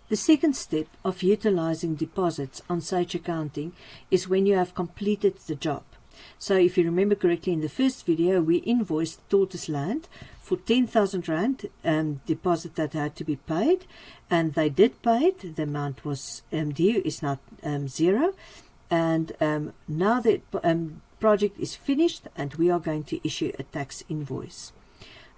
The second step of utilizing deposits on Sage Accounting is when you have completed the job. So if you remember correctly, in the first video we invoiced Tortoise Land for 10,000 Rand deposit that had to be paid, and they did pay it. The amount was due is now 0, and now the project is finished and we are going to issue a tax invoice.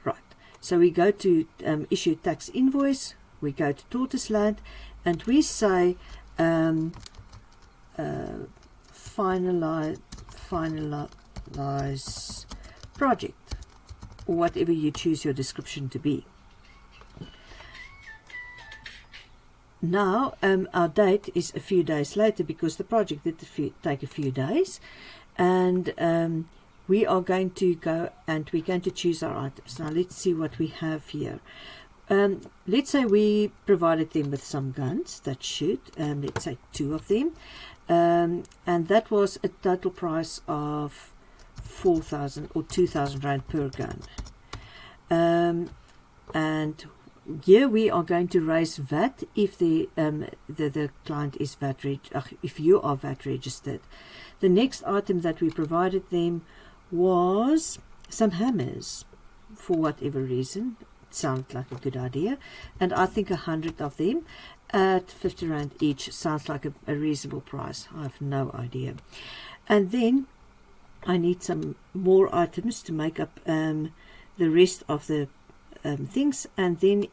Right, so we go to issue tax invoice, we go to Tortoise Land, and we say finalize project, or whatever you choose your description to be. Now our date is a few days later because the project did take a few days, and we are going to go and we're going to choose our items. Now let's see what we have here. Let's say we provided them with some guns that shoot, let's say 2 of them, and that was a total price of 4,000 or 2,000 Rand per gun. And here we are going to raise VAT if the client is VAT if you are VAT registered. The next item that we provided them was some hammers, for whatever reason. It sounded like a good idea, and I think 100 of them at 50 Rand each sounds like a reasonable price. I have no idea. And then I need some more items to make up the rest of the things, and then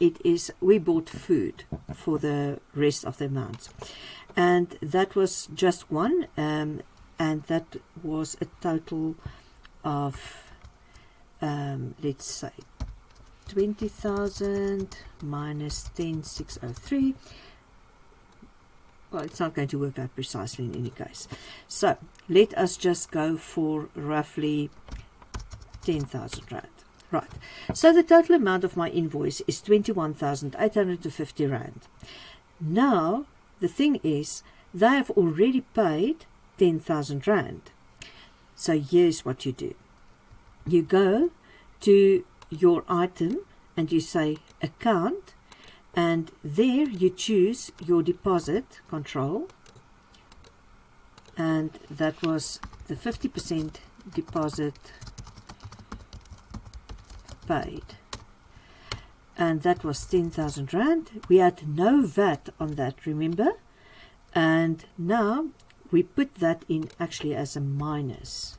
we bought food for the rest of the amounts, and that was just one, and that was a total of let's say 20,000 minus 10,603. Well, it's not going to work out precisely in any case, so let us just go for roughly 10,000 Rand. Right, so the total amount of my invoice is 21,850 Rand. Now the thing is, they have already paid 10,000 Rand. So here's what you do. You go to your item and you say account, and there you choose your deposit control, and that was the 50% deposit paid, and that was 10,000 Rand. We had no VAT on that, remember, and now we put that in actually as a minus,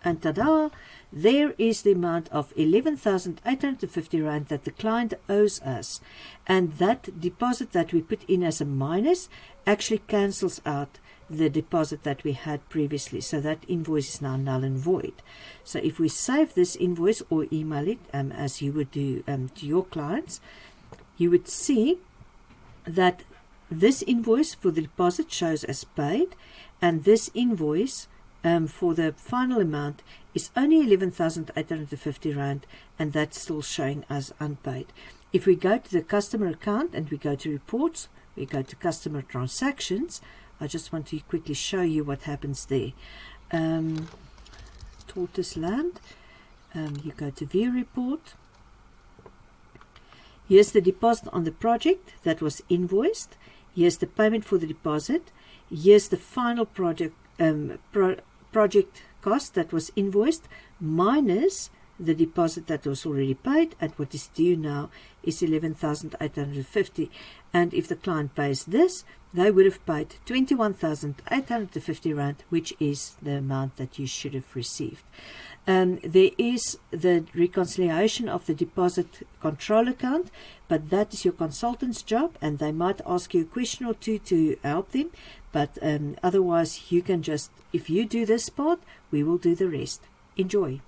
and tada, there is the amount of 11,850 Rand that the client owes us, and that deposit that we put in as a minus actually cancels out the deposit that we had previously, so that invoice is now null and void. So if we save this invoice or email it as you would do to your clients, you would see that this invoice for the deposit shows as paid, and this invoice for the final amount is only 11,850 Rand, and that's still showing as unpaid. If we go to the customer account and we go to reports, we go to customer transactions. I just want to quickly show you what happens there. Tortoise Land, you go to view report. Here's the deposit on the project that was invoiced. Here's the payment for the deposit. Here's the final project cost that was invoiced minus the deposit that was already paid, and what is due now is 11,850. And if the client pays this, they would have paid 21,850 Rand, which is the amount that you should have received. There is the reconciliation of the deposit control account, but that is your consultant's job, and they might ask you a question or two to help them, but otherwise you can just, if you do this part, we will do the rest. Enjoy.